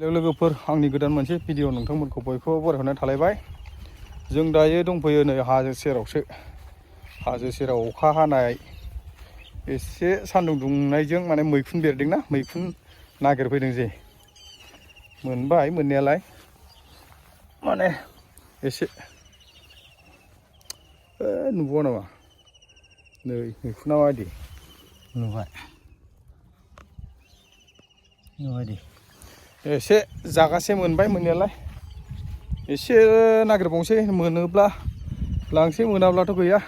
लोगोफोर आंनि गोदान मोनसे भिडिअ नोंथांमोनखौ बयखौबो बरायहरनाय थालायबाय। जों दायो दंफैयो नै हाजो सेरावसो। हाजो सेराव अखा हानाय एसे सान्दुं दुंनायजों माने मैखुन बेरदोंना, मैखुन नागिरफैदों जे मोनबाय मोननायालाय, माने एसे नुबावा नामा नै मैखुना माबायदि नुबाय एसे जागासे मोनबाय मोननायालाय, एसे नागिरबावनोसै मोनोब्ला लांसै, मोनाब्लाथ' गैया।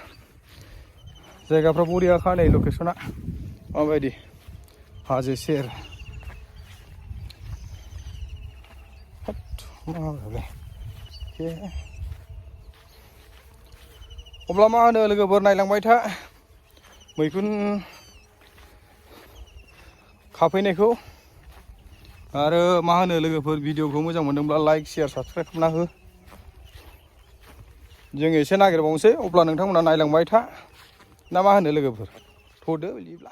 जायगाफ्रा बरियाखा नै लकेसना माबायदि हाजो सेर। अब्ला मा होनो लोगोफोर, नायलांबाय था मैखुन खाफैनायखौ। आरो मा होनो लोगोफोर, भिडिअखौ मोजां मोनदोंब्ला लाइक शेयार साबस्क्राइब खालामना हो। जों एसे नागिरबावनोसै, अब्ला नोंथांमोना नायलांबाय था ना मा होनो लोगोफोर, थ'दो बिदिब्ला।